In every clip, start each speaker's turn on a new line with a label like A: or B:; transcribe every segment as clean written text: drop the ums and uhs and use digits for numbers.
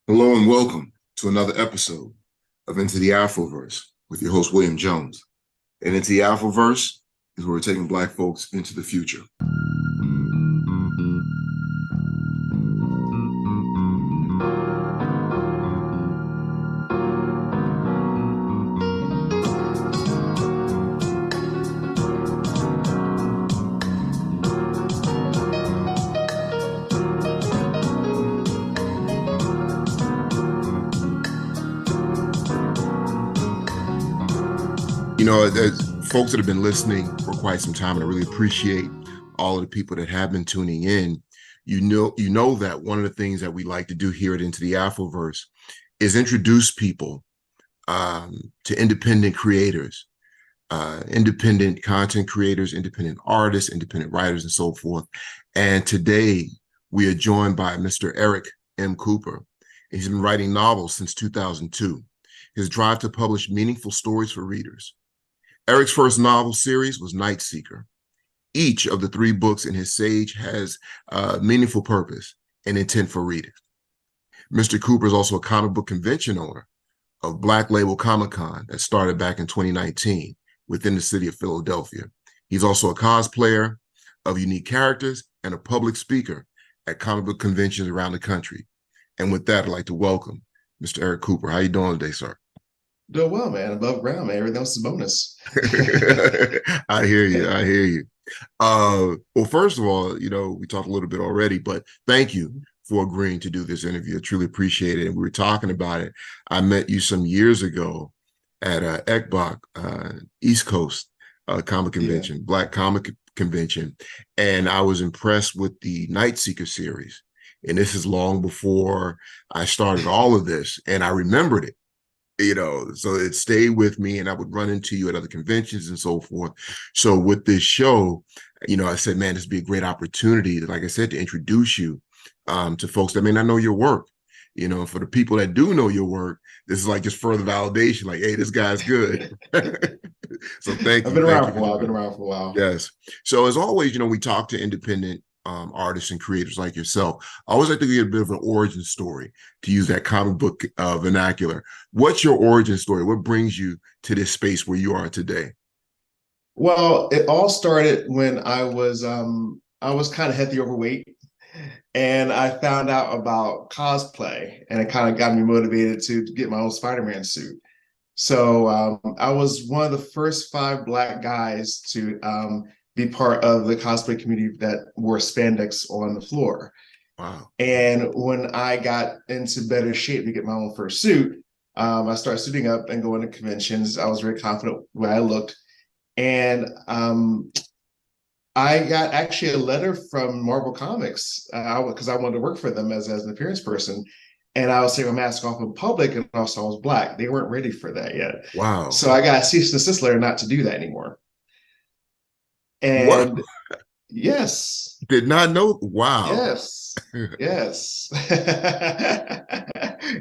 A: Hello and welcome to another episode of Into the Afroverse with your host, William Jones. And Into the Afroverse is where we're taking Black folks into the future. You know, there's folks that have been listening for quite some time, and I really appreciate all of the people that have been tuning in. You know that one of the things that we like to do here at Into the Afroverse is introduce people to independent creators, independent content creators, independent artists, independent writers, and so forth. And today we are joined by Mr. Eric M. Cooper. He's been writing novels since 2002. His drive to publish meaningful stories for readers. Eric's first novel series was Night Seeker. Each of the three books in his sage has meaningful purpose and intent for readers. Mr. Cooper is also a comic book convention owner of Black Label Comic-Con that started back in 2019 within the city of Philadelphia. He's also a cosplayer of unique characters and a public speaker at comic book conventions around the country. And with that, I'd like to welcome Mr. Eric Cooper. How you doing today, sir?
B: Doing well, man. Above ground, man. Everything else is a bonus.
A: I hear you. I hear you. Well, first of all, we talked a little bit already, but thank you for agreeing to do this interview. I truly appreciate it. And we were talking about it. I met you some years ago at ECBOC, East Coast Comic Convention, Black Comic Convention, and I was impressed with the Night Seeker series. And this is long before I started all of this, and I remembered it. So it stayed with me, and I would run into you at other conventions and so forth. So with this show, I said, man, this would be a great opportunity, like I said, to introduce you to folks that may not know your work. For the people that do know your work, this is like just further validation, like, hey, this guy's good. So thank
B: I've
A: you.
B: been
A: Thank
B: around
A: you
B: for a
A: for
B: while. I've
A: doing
B: been
A: it.
B: around for a while.
A: Yes. So as always, we talk to independent artists and creators like yourself. I always like to get a bit of an origin story, to use that comic book vernacular. What's your origin story? What brings you to this space where you are today?
B: Well, it all started when I was kind of heavy overweight, and I found out about cosplay, and it kind of got me motivated to get my own Spider-Man suit. So I was one of the first five Black guys to be part of the cosplay community that wore spandex on the floor.
A: Wow.
B: And when I got into better shape to get my own first suit, I started suiting up and going to conventions. I was very confident where I looked. And I got actually a letter from Marvel Comics because I wanted to work for them as an appearance person. And I was taking my mask off in public, and also I was Black. They weren't ready for that yet.
A: Wow.
B: So I got a cease and desist letter not to do that anymore.
A: What?
B: And yes,
A: Did not know. Wow.
B: yes, yes,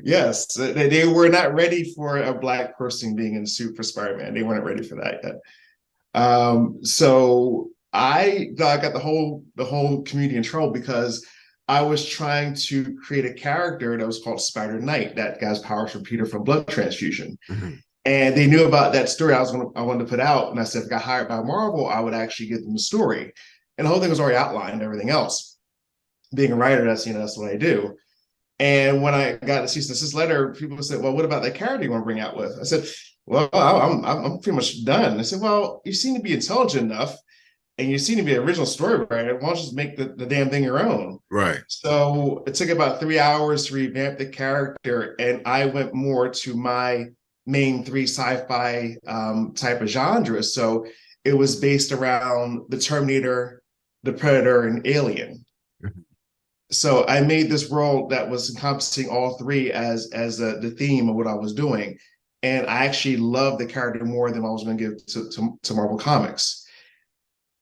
B: yes. They were not ready for a Black person being in a suit for Spider-Man. They weren't ready for that yet. So I thought I got the whole community in trouble because I was trying to create a character that was called Spider Knight, that guy's powers from Peter from blood transfusion.
A: Mhm.
B: And they knew about that story I wanted to put out. And I said, if I got hired by Marvel, I would actually give them the story. And the whole thing was already outlined and everything else. Being a writer, that's what I do. And when I got a cease and desist letter, people said, well, what about that character you want to bring out with? I said, well, I'm pretty much done. I said, well, you seem to be intelligent enough and you seem to be an original story writer. Why don't you just make the damn thing your own?
A: Right.
B: So it took about 3 hours to revamp the character. And I went more to my main three sci-fi type of genres. So it was based around the Terminator, the Predator, and Alien.
A: Mhm.
B: So I made this world that was encompassing all three as the theme of what I was doing. And I actually loved the character more than I was going to give to Marvel Comics.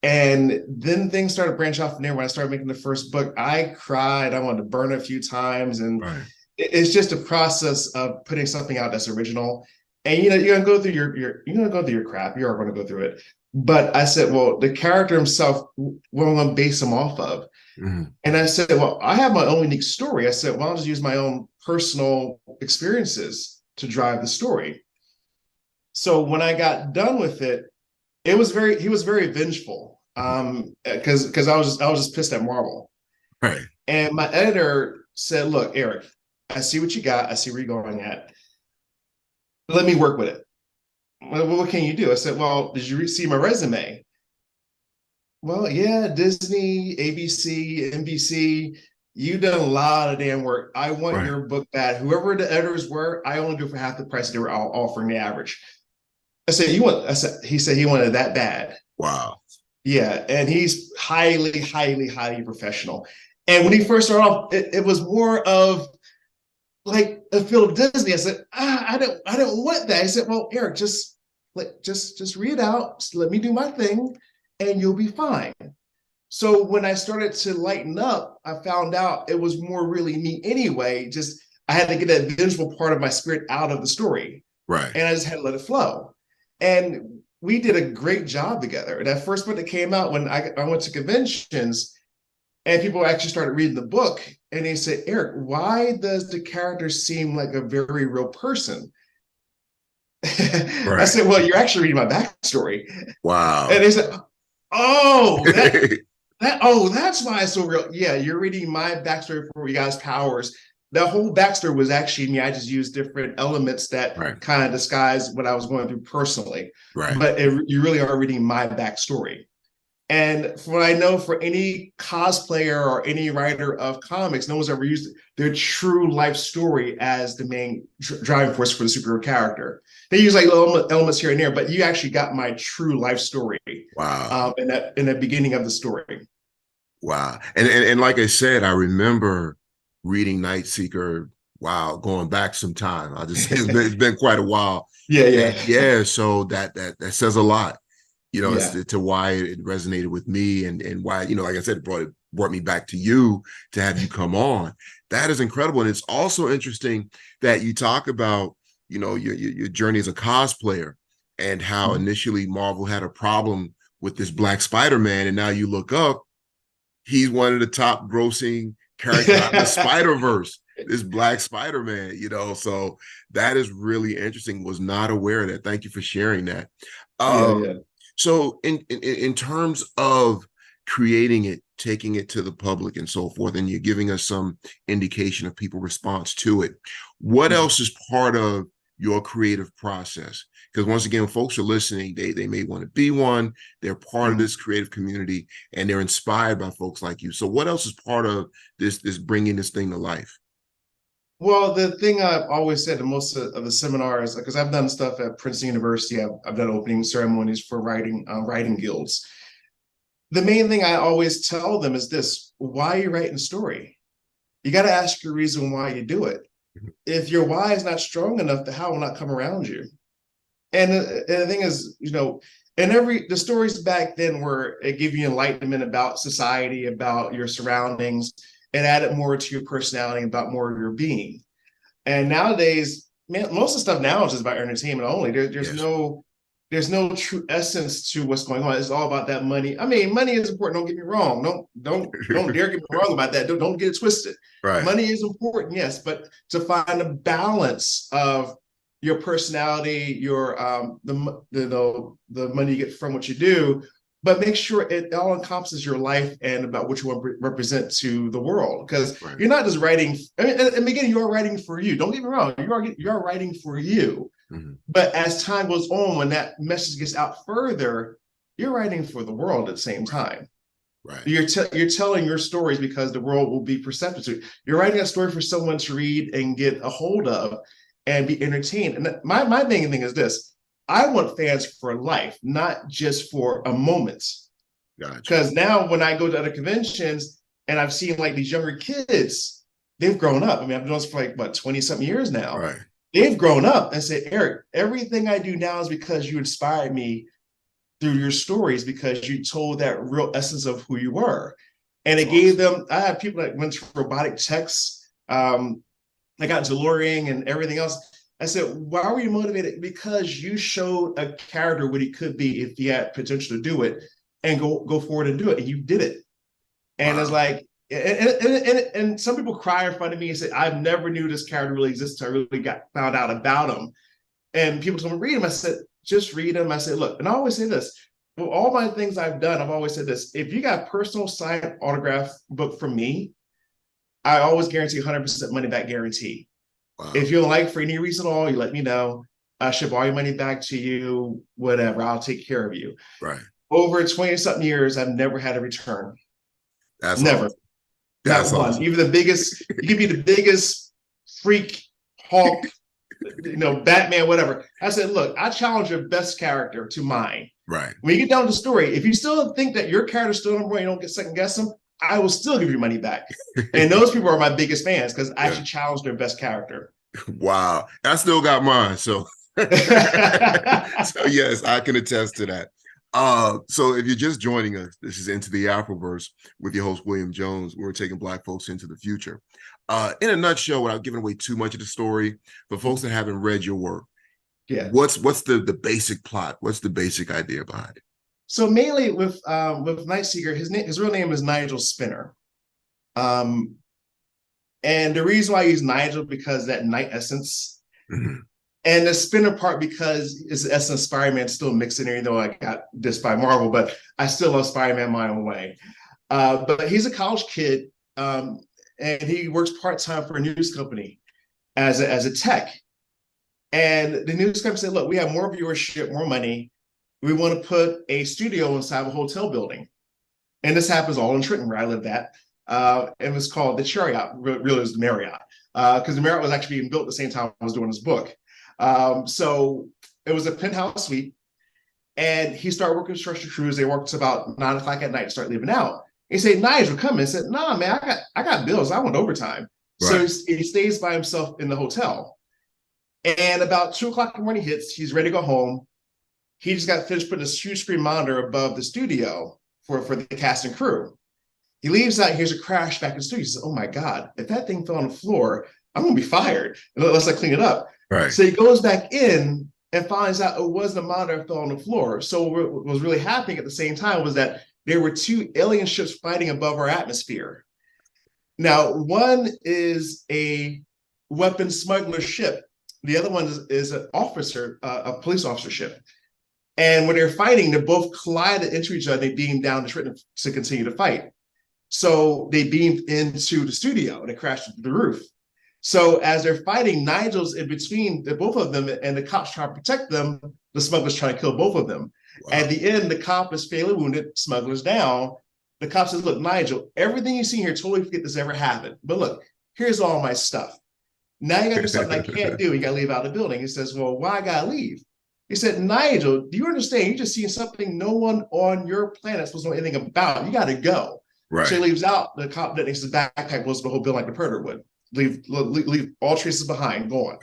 B: And then things started branching off from there. When I started making the first book, I cried. I wanted to burn it a few times. And
A: Right.
B: it's just a process of putting something out that's original. And you're gonna go through you're gonna go through your crap. You're gonna go through it. But I said, well, the character himself, what am I gonna base him off of?
A: Mhm.
B: And I said, well, I have my own unique story. I said, well, I'll just use my own personal experiences to drive the story. So when I got done with it, he was very vengeful.
A: Mhm.
B: Because I was just pissed at Marvel.
A: Right.
B: And my editor said, look, Eric, I see what you got. I see where you're going at. Let me work with it. Well, what can you do? I said, well, did you see my resume? Well, yeah, Disney, ABC, NBC, you done a lot of damn work. I want
A: Right.
B: your book bad. Whoever the editors were, I only do it for half the price they were offering the average. I said, you want, I said, he said he wanted that bad.
A: Wow.
B: Yeah. And he's highly, highly, highly professional. And when he first started off, it was more of like a feel of Disney. I said, I don't want that. He said, well, Eric, just read it out. Just let me do my thing and you'll be fine. So when I started to lighten up, I found out it was more really me anyway. Just I had to get that vengeful part of my spirit out of the story,
A: Right.
B: and I just had to let it flow. And we did a great job together. That first book that came out when I went to conventions, and people actually started reading the book, and they said, "Eric, why does the character seem like a very real person?" I
A: Right.
B: said, "Well, you're actually reading my backstory,"
A: Wow.
B: and they said, "Oh, that's why it's so real." Yeah, you're reading my backstory for you guys' powers. The whole backstory was actually me. I just used different elements that
A: Right.
B: kind of disguise what I was going through personally.
A: Right.
B: But you really are reading my backstory. And from what I know, for any cosplayer or any writer of comics, no one's ever used their true life story as the main driving force for the superhero character. They use like little elements here and there, but you actually got my true life story
A: Wow.
B: in the beginning of the story.
A: Wow. And like I said, I remember reading Night Seeker. Wow, going back some time. I just it's been quite a while.
B: Yeah,
A: And
B: yeah,
A: yeah, so that says a lot, as
B: yeah.
A: to why it resonated with me and why, like I said, it brought me back to you to have you come on. That is incredible. And it's also interesting that you talk about, your journey as a cosplayer and how
B: Mhm.
A: initially Marvel had a problem with this Black Spider-Man, and now you look up, he's one of the top grossing characters out of the Spider-Verse, this Black Spider-Man, so that is really interesting. Was not aware of that. Thank you for sharing that.
B: Yeah,
A: Um,
B: yeah.
A: so in terms of creating it, taking it to the public and so forth, and you're giving us some indication of people response to it, what
B: Mhm.
A: else is part of your creative process? Because once again, folks are listening, they may want to be one, they're part of
B: Mhm.
A: this creative community, and they're inspired by folks like you. So what else is part of this bringing this thing to life?
B: Well, the thing I've always said in most of the seminars, because I've done stuff at Princeton University, I've done opening ceremonies for writing guilds. The main thing I always tell them is this: why are you writing a story? You got to ask your reason why you do it. If your why is not strong enough, the how will not come around you. And the thing is, and the stories back then were it gave you enlightenment about society, about your surroundings, and added more to your personality, about more of your being. And nowadays, man, most of the stuff now is just about entertainment only.
A: Yes.
B: There's no true essence to what's going on. It's all about that money. I mean, money is important. Don't get me wrong. Don't dare get me wrong about that. Don't get it twisted.
A: Right.
B: Money is important, yes, but to find a balance of your personality, your the money you get from what you do, but make sure it all encompasses your life and about what you want to represent to the world. Because
A: Right.
B: you're not just writing. I mean, and again, you are writing for you. Don't get me wrong. You are writing for you.
A: Mhm.
B: But as time goes on, when that message gets out further, you're writing for the world at the same time.
A: Right.
B: You're telling your stories because the world will be perceptive to it. You're writing a story for someone to read and get a hold of and be entertained. And my main thing is this: I want fans for life, not just for a moment.
A: Gotcha.
B: Because now when I go to other conventions and I've seen like these younger kids, they've grown up. I mean, I've been doing this for like what 20 something years now.
A: Right.
B: They've grown up and said, Eric, everything I do now is because you inspired me through your stories because you told that real essence of who you were. And
A: That's
B: it gave
A: awesome.
B: them, I have people that went to robotic techs. I got into lawyering and everything else. I said, why were you motivated? Because you showed a character what he could be if he had potential to do it and go forward and do it. And you did it. And it's
A: Wow.
B: like, And some people cry in front of me and say, I never knew this character really existed. I really found out about him. And people told me, read him. I said, just read him. I said, look, and I always say this, well, all my things I've done, I've always said this, if you got a personal signed autograph book from me, I always guarantee 100% money back guarantee. Wow. If you don't like for any reason at all, you let me know. I ship all your money back to you, whatever. I'll take care of you.
A: Right.
B: Over 20-something years, I've never had a return.
A: That's
B: never.
A: Awesome.
B: That's not awesome. One. Even the biggest, you could be the biggest freak, Hulk, Batman, whatever. I said, look, I challenge your best character to mine.
A: Right.
B: When you get down to the story, if you still think that your character's still number one, you don't get second guess them, I will still give you money back. And those people are my biggest fans because I actually challenge their best character.
A: Wow. I still got mine. So, so yes, I can attest to that. So if you're just joining us, this is Into the Afroverse with your host, William Jones. We're taking Black folks into the future. In a nutshell, without giving away too much of the story, for folks that haven't read your work, what's the basic plot? What's the basic idea behind it?
B: So mainly with Nightseeker, his real name is Nigel Spinner. And the reason why I use Nigel because that night essence. Mm-hmm. And the Spinner part because it's the essence of Spider-Man still mixing there, even though I got this by Marvel, but I still love Spider-Man my own way. But he's a college kid, and he works part-time for a news company as a tech. And the news company said, look, we have more viewership, more money. We want to put a studio inside a hotel building. And this happens all in Trenton, where I lived at. It was called the Chariot, really it was the Marriott, because the Marriott was actually being built at the same time I was doing this book. So it was a penthouse suite, and he started working construction crews. They worked about 9 o'clock at night, start leaving out. He said, Nigel, come in. I said, nah, man, I got bills. I want overtime. Right. So he stays by himself in the hotel. And about 2 o'clock in the morning hits, he's ready to go home. He just got finished putting a huge screen monitor above the studio for the cast and crew. He leaves out, here's a crash back in the studio. He says, oh my God, if that thing fell on the floor, I'm gonna be fired unless I clean it up. Right. So he goes back in and finds out it wasn't a monitor that fell on the floor. So what was really happening at the same time was that there were 2 alien ships fighting above our atmosphere. Now, one is a weapon smuggler ship. The other one is an officer, a police officer ship. And when they're fighting, they both collided into each other. They beamed down the Trenton to continue to fight. So they beamed into the studio and it crashed into the roof. So as they're fighting, Nigel's in between the both of them, and the cops try to protect them. The smugglers try to kill both of them. Wow. At the end, the cop is fatally wounded. Smugglers down. The cop says, "Look, Nigel, everything you see here, totally forget this ever happened. But look, here's all my stuff. Now you got to do something I can't do. You got to leave out the building." He says, "Well, why I got to leave?" He said, "Nigel, do you understand? You're just seeing something no one on your planet is supposed to know anything about. You got to go." Right. So he leaves out. The cop detonates his backpack, blows the whole building like the predator would. Leave all traces behind, gone.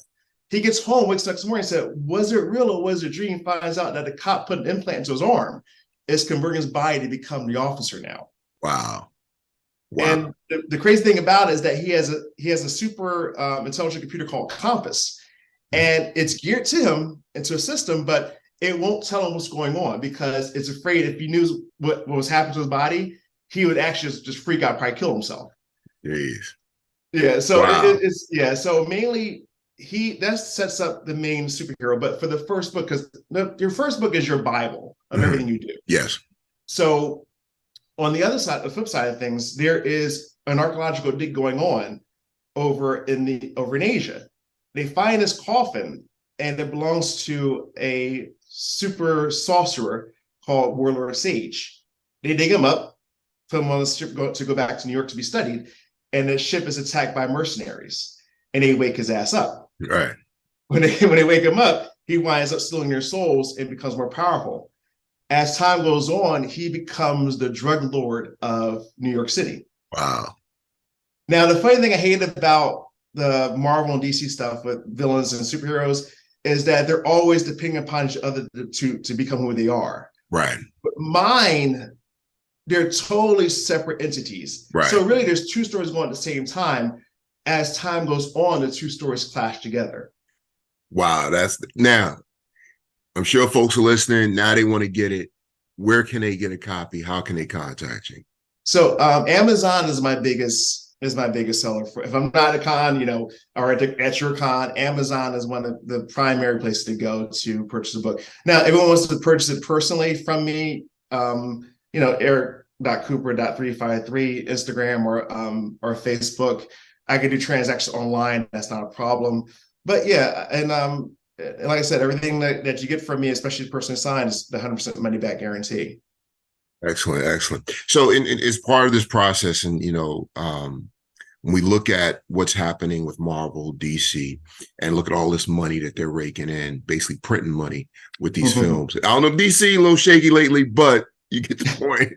B: He gets home, wakes up next morning, and said, "Was it real or was it a dream?" Finds out that the cop put an implant into his arm. It's converting his body to become the officer now. Wow. And the crazy thing about it is that he has a super intelligent computer called Compass, and it's geared to him into a system, but it won't tell him what's going on because it's afraid if he knew what was happening to his body, he would actually just freak out, probably kill himself. Jeez. Yeah. So it's So mainly that sets up the main superhero. But for the first book, because your first book is your Bible of everything you do. Yes. So on the other side, the flip side of things, there is an archaeological dig going on over in Asia. They find this coffin, and it belongs to a super sorcerer called Warlord Sage. They dig him up, put him on the ship to go back to New York to be studied, and the ship is attacked by mercenaries, and they wake his ass up. Right. When they wake him up, he winds up stealing their souls and becomes more powerful. As time goes on, he becomes the drug lord of New York City. Wow. Now, the funny thing I hate about the Marvel and DC stuff with villains and superheroes is that they're always depending upon each other to become who they are. Right. But mine, they're totally separate entities. Right. So really, there's 2 stories going at the same time. As time goes on, the 2 stories clash together. Wow. Now, I'm sure folks are listening. Now they want to get it. Where can they get a copy? How can they contact you? So Amazon is my biggest seller. For if I'm not at a con, or at your con, Amazon is one of the primary places to go to purchase a book. Now, everyone wants to purchase it personally from me. Eric.cooper.353 Instagram or Facebook. I can do transactions online. That's not a problem. But yeah, and like I said, everything that you get from me, especially personally signed, is the 100% money back guarantee.
A: Excellent, excellent. So, as part of this process, and when we look at what's happening with Marvel, DC, and look at all this money that they're raking in, basically printing money with these films. I don't know, DC a little shaky lately, but you get the point.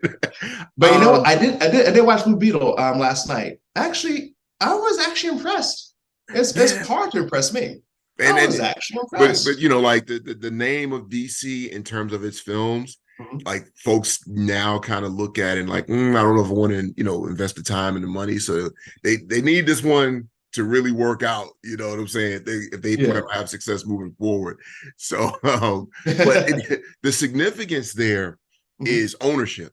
B: But you know what? I did watch Blue Beetle last night. Actually, I was actually impressed. It's hard to impress me. I was actually impressed.
A: But like the name of DC in terms of its films, like folks now kind of look at it and like, I don't know if I want to, invest the time and the money. So they need this one to really work out. You know what I'm saying? If they plan to have success moving forward. So, but the significance there is ownership.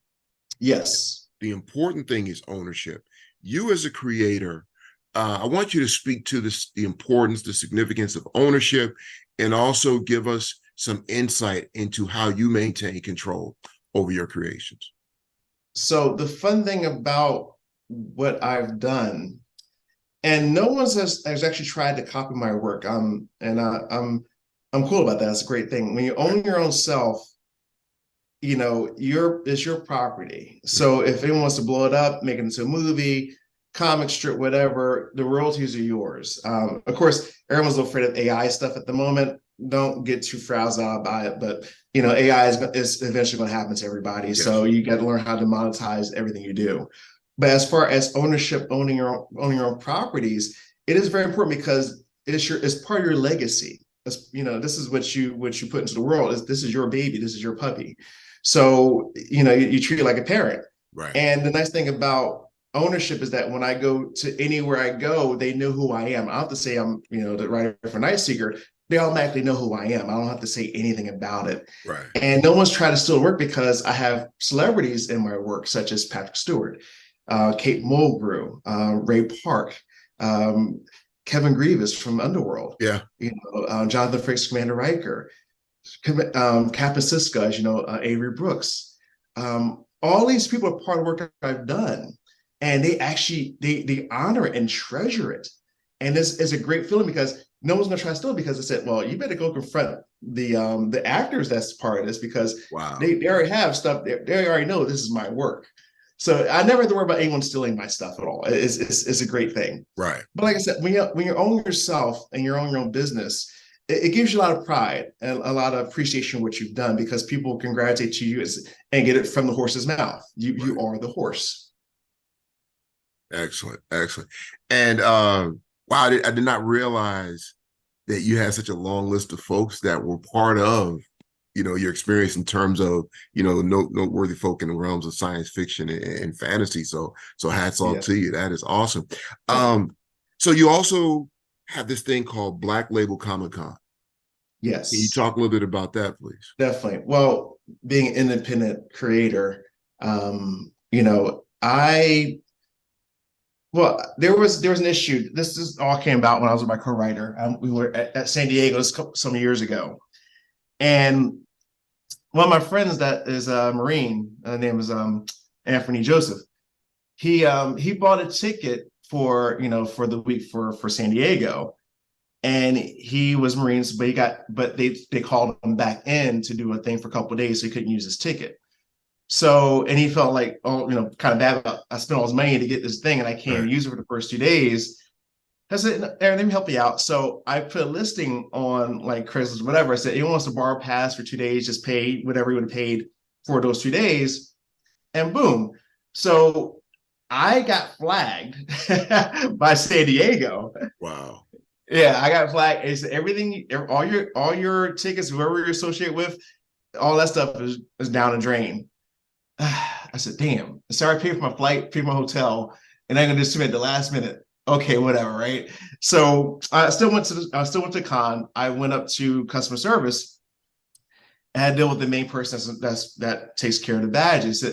B: Yes.
A: The important thing is ownership. You as a creator, I want you to speak to the importance, the significance of ownership, and also give us some insight into how you maintain control over your creations.
B: So the fun thing about what I've done, and no one has actually tried to copy my work. I'm cool about that. It's a great thing. When you own your own self, it's your property. So if anyone wants to blow it up, make it into a movie, comic strip, whatever, the royalties are yours. Of course, everyone's afraid of AI stuff at the moment. Don't get too frazzled out by it, but AI is eventually going to happen to everybody. Yes. So you got to learn how to monetize everything you do. But as far as ownership, owning your own properties, it is very important because it's part of your legacy. This is what you put into the world. This is your baby. This is your puppy. So you treat it like a parent.
A: Right.
B: And the nice thing about ownership is that when I go to anywhere I go, they know who I am. I don't have to say I'm the writer for Nightseeker. They automatically know who I am. I don't have to say anything about it.
A: Right.
B: And no one's trying to steal work because I have celebrities in my work, such as Patrick Stewart, Kate Mulgrew, Ray Park, Kevin Grievous from Underworld.
A: Yeah.
B: Jonathan Frakes, Commander Riker, Captain Siska, as Avery Brooks. All these people are part of work I've done. And they actually, they honor it and treasure it. And it's a great feeling because no one's going to try to steal it because they said, well, you better go confront the actors that's part of this because they already have stuff. They already know this is my work. So I never have to worry about anyone stealing my stuff at all. It's a great thing.
A: Right.
B: But like I said, when you own yourself and you own your own business, it gives you a lot of pride and a lot of appreciation of what you've done because people can gravitate to you and get it from the horse's mouth. You are the horse.
A: Excellent. Excellent. And wow, I did not realize that you had such a long list of folks that were part of, your experience in terms of, noteworthy folk in the realms of science fiction and fantasy. So hats off to you. That is awesome. So you also have this thing called Black Label Comic-Con.
B: Yes.
A: Can you talk a little bit about that, please?
B: Definitely. Well, being an independent creator, there was an issue. This all came about when I was with my co-writer. We were at San Diego some years ago, and one of my friends that is a Marine, name is Anthony Joseph. He bought a ticket for the week for San Diego, and he was Marines, but they called him back in to do a thing for a couple of days, so he couldn't use his ticket. So, and he felt like, kind of bad about, I spent all this money to get this thing and I can't even use it for the first 2 days. I said, Aaron, let me help you out. So I put a listing on like Craigslist, whatever. I said, anyone wants to borrow a pass for 2 days, just pay whatever you would have paid for those 2 days. And boom. So I got flagged by San Diego.
A: Wow.
B: Yeah, I got flagged. It's everything, all your tickets, whoever you're associated with, all that stuff is down the drain. I said, damn. So I paid for my flight, paid for my hotel, and I'm gonna just submit at the last minute. Okay, whatever, right? So I still went to con. I went up to customer service and I deal with the main person that takes care of the badges.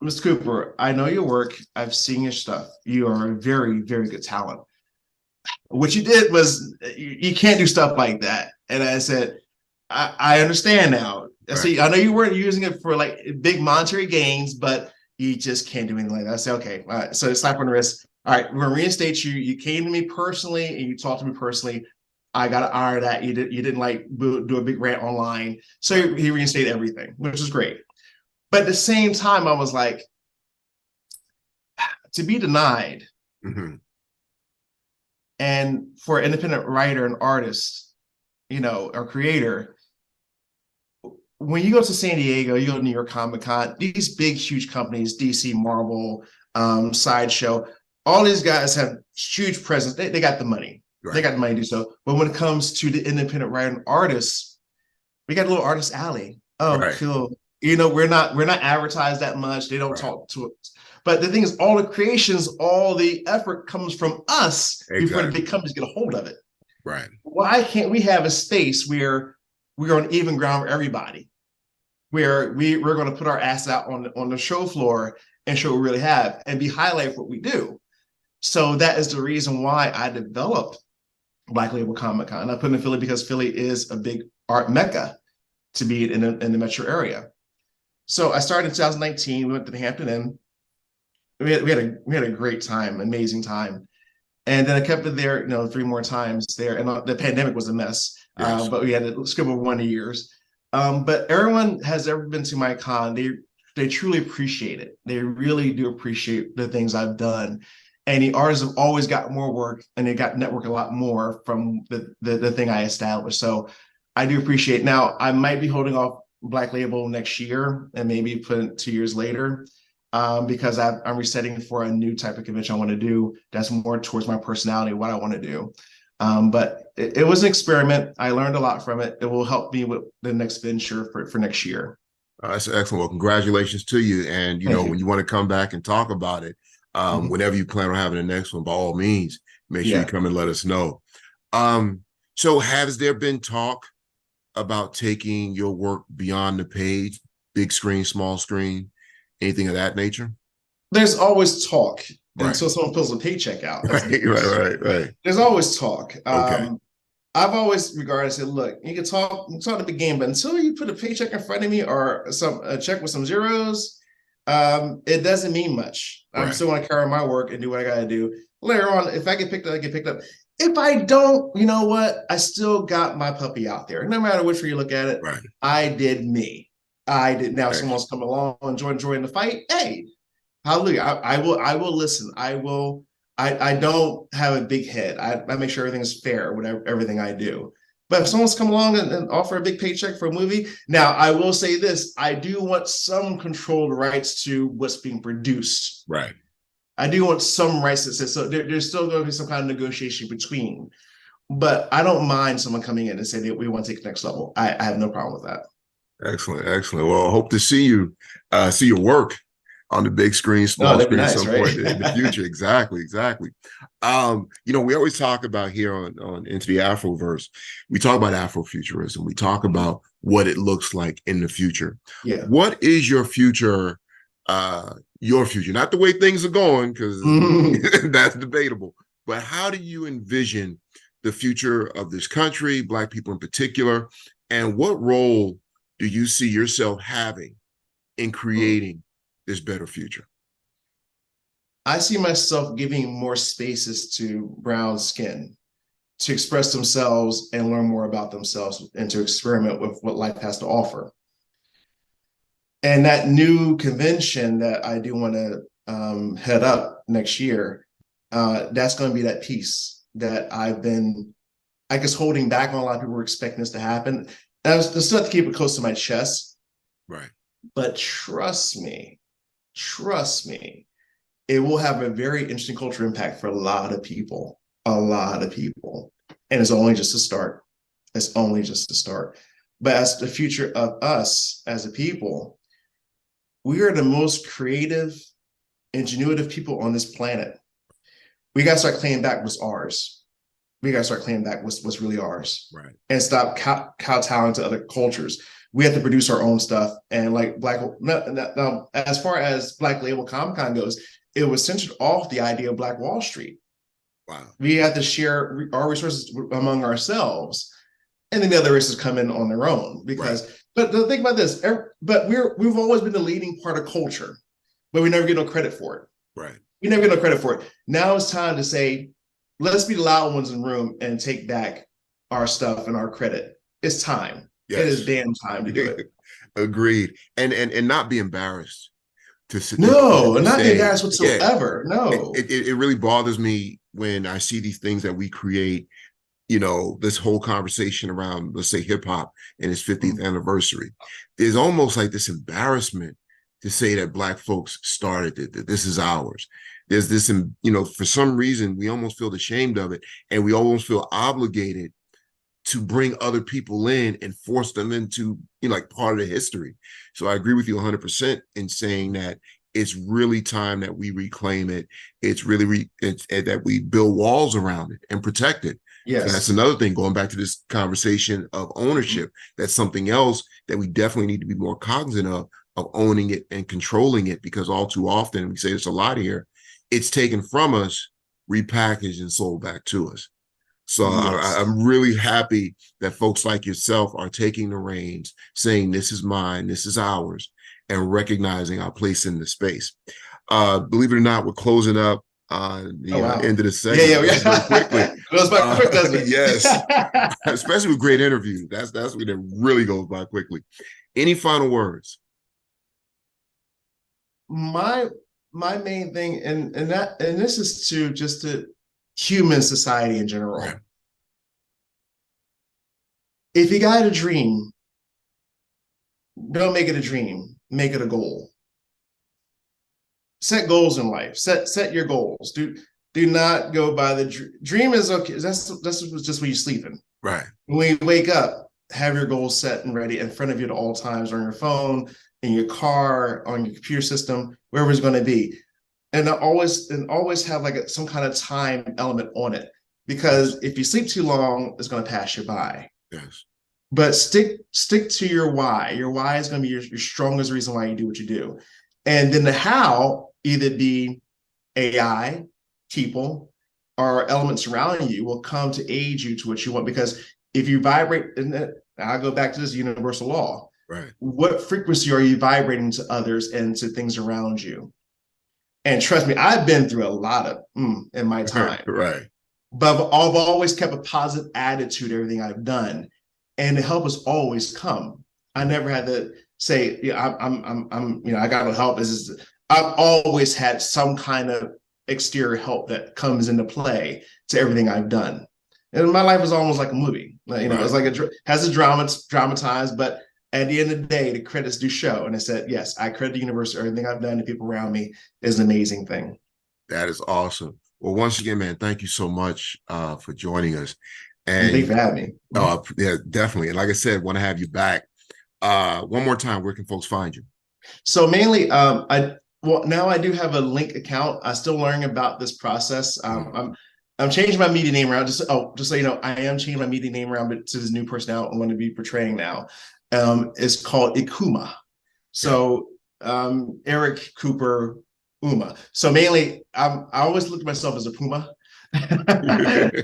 B: Mr. Cooper, I know your work. I've seen your stuff. You are a very, very good talent. What you did was you can't do stuff like that. And I said, I understand now. I
A: Right.
B: see. I know you weren't using it for like big monetary gains, but you just can't do anything like that. I said, okay, all right. So slap on the wrist. All right, we're gonna reinstate you. You came to me personally and you talked to me personally. I gotta honor that. You didn't like do a big rant online. So he reinstated everything, which is great. But at the same time, I was like, to be denied,
A: Mm-hmm.
B: and for an independent writer and artist, or creator, when you go to San Diego, you go to New York Comic Con, these big, huge companies, DC, Marvel, Sideshow, all these guys have huge presence. They got the money.
A: Right.
B: They got the money to do so. But when it comes to the independent writer and artists, we got a little artist alley. Oh,
A: Right.
B: cool. We're not advertised that much. They don't talk to us. But the thing is, all the creations, all the effort comes from us before the big companies get a hold of it.
A: Right.
B: Why can't we have a space where we're on even ground with everybody, where we're going to put our ass out on the show floor and show what we really have and be highlighted what we do? So that is the reason why I developed Black Label Comic Con. I put in Philly because Philly is a big art mecca to be in the metro area. So I started in 2019. We went to the Hampton Inn. We had a great time, amazing time. And then I kept it there, 3 more times there. And the pandemic was a mess,
A: Yes.
B: but we had to skip over 1 years. But everyone has ever been to my con, they truly appreciate it. They really do appreciate the things I've done. And the artists have always got more work, and they got network a lot more from the thing I established. So I do appreciate it. Now, I might be holding off Black Label next year and maybe put it 2 years later. Because I'm resetting for a new type of convention I want to do that's more towards my personality, what I want to do. But it was an experiment. I learned a lot from it. It will help me with the next venture for next year.
A: That's excellent. Well, congratulations to you. And, when you want to come back and talk about it, whenever you plan on having the next one, by all means, make sure you come and let us know. So has there been talk about taking your work beyond the page, big screen, small screen? Anything of that nature?
B: There's always talk until
A: Right.
B: someone pulls a paycheck out.
A: Right.
B: There's always talk.
A: Okay.
B: I've always regarded, said, look, you can talk at the beginning, but until you put a paycheck in front of me or a check with some zeros, it doesn't mean much. I'm still going to carry my work and do what I got to do. Later on, if I get picked up, I get picked up. If I don't, you know what? I still got my puppy out there. No matter which way you look at it, I did me. I did. Now someone's come along and enjoying the fight. Hey, hallelujah. I will listen. I don't have a big head. I make sure everything is fair, everything I do. But if someone's come along and offer a big paycheck for a movie, now I will say this: I do want some controlled rights to what's being produced.
A: Right.
B: I do want some rights to say, so there's still going to be some kind of negotiation between. But I don't mind someone coming in and saying that we want to take the next level. I have no problem with that.
A: Excellent. Well, I hope to see your work on the big screen, small screen at some point in the future. Exactly. We always talk about here on Into the Afroverse, we talk about Afrofuturism. We talk about what it looks like in the future.
B: Yeah.
A: What is your future? Your future, not the way things are going, because that's debatable. But how do you envision the future of this country, Black people in particular, and what role do you see yourself having in creating this better future?
B: I see myself giving more spaces to brown skin to express themselves and learn more about themselves and to experiment with what life has to offer. And that new convention that I do want to head up next year, that's going to be that piece that I've been, I guess, holding back on. A lot of people were expecting this to happen. I still have to keep it close to my chest.
A: Right.
B: But trust me, it will have a very interesting cultural impact for a lot of people. And it's only just a start. But as the future of us as a people, we are the most creative, ingenuitive people on this planet. We got to start claiming back what's ours. we got to start claiming back what's really ours,
A: Right.
B: and stop kowtowing to other cultures. We have to produce our own stuff. And like now, as far as Black Label Comic Con goes, it was centered off the idea of Black Wall Street.
A: Wow.
B: We have to share our resources among ourselves, and then the other races come in on their own. Because, right. But the thing about this, but we've always been the leading part of culture, but we never get no credit for it.
A: Right.
B: We never get no credit for it. Now it's time to say, let's be the loud ones in the room and take back our stuff and our credit. It's time. Yes. It is damn time to do it.
A: Agreed. And not be embarrassed to sit.
B: No, not be embarrassed whatsoever. Yeah, no.
A: It really bothers me when I see these things that we create, you know, this whole conversation around, let's say, hip hop and its 50th anniversary. There's almost like this embarrassment to say that Black folks started it, that this is ours. There's this, you know, for some reason, we almost feel ashamed of it, and we almost feel obligated to bring other people in and force them into, you know, like part of the history. So I agree with you 100% in saying that it's really time that we reclaim it. It's really that we build walls around it and protect it. Yes. So that's another thing, going back to this conversation of ownership. That's something else that we definitely need to be more cognizant of owning it and controlling it, because all too often, we say this a lot here, it's taken from us, repackaged, and sold back to us. So yes. I'm really happy that folks like yourself are taking the reins, saying this is mine, this is ours, and recognizing our place in the space. Believe it or not, we're closing up the end of the segment.
B: Yeah.
A: Quickly.
B: It goes by quick, doesn't it?
A: Yes. Especially with great interviews. That's when it really goes by quickly. Any final words?
B: My main thing, and this is to just to human society in general. Right. If you got a dream, don't make it a dream, make it a goal. Set goals in life. Set your goals. Do not go by the dream is okay. That's just when you're sleeping.
A: Right.
B: When you wake up, have your goals set and ready in front of you at all times, on your phone, in your car, on your computer system, wherever it's going to be. And always have like some kind of time element on it, because if you sleep too long, it's going to pass you by.
A: Yes.
B: But stick to your why. Your why is going to be your strongest reason why you do what you do. And then the how, either be AI, people, or elements surrounding you, will come to aid you to what you want. Because if you vibrate, and I'll go back to this universal law.
A: Right.
B: What frequency are you vibrating to others and to things around you? And trust me, I've been through a lot of in my time.
A: Right.
B: But I've always kept a positive attitude to everything I've done, and the help has always come. I never had to say, yeah, I'm you know, I got no help. I've always had some kind of exterior help that comes into play to everything I've done. And my life is almost like a movie. You know, right. It's like has a drama, dramatized, but at the end of the day, the credits do show. And I said, yes, I credit the universe. Everything I've done to people around me is an amazing thing.
A: That is awesome. Well, once again, man, thank you so much for joining us. And
B: thank you for having me.
A: Yeah, definitely. And like I said, want to have you back. One more time, where can folks find you?
B: So mainly, now I do have a Link account. I'm still learning about this process. I'm changing my media name around. Just so you know, I am changing my media name around to this new person now I'm going to be portraying now. It's called Ikuma. So Eric Cooper Uma. So mainly, I always look at myself as a Puma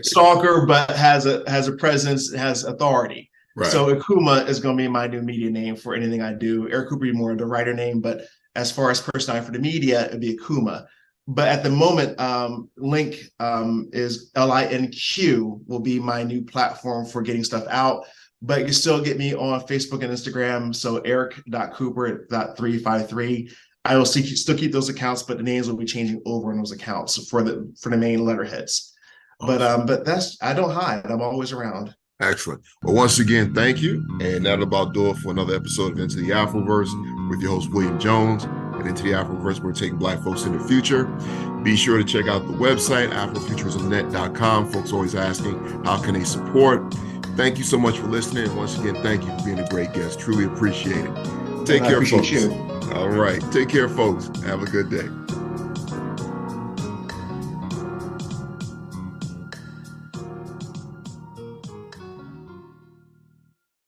B: stalker, but has a presence, has authority. Right. So Ikuma is going to be my new media name for anything I do. Eric Cooper is more the writer name, but as far as personality for the media, it'd be Ikuma. But at the moment, Link is LINQ will be my new platform for getting stuff out. But you can still get me on Facebook and Instagram. So eric.cooper.353. I will still keep those accounts, but the names will be changing over on those accounts for the main letterheads. Awesome. But I don't hide. I'm always around.
A: Excellent. Well, once again, thank you. And that'll about do it for another episode of Into the Afroverse with your host, William Jones. And Into the Afroverse, we're taking Black folks in the future. Be sure to check out the website, afrofuturismnet.com. Folks always asking, how can they support? Thank you so much for listening. And once again, thank you for being a great guest. Truly appreciate it. Take care, folks.
B: You.
A: All right. Take care, folks. Have a good day.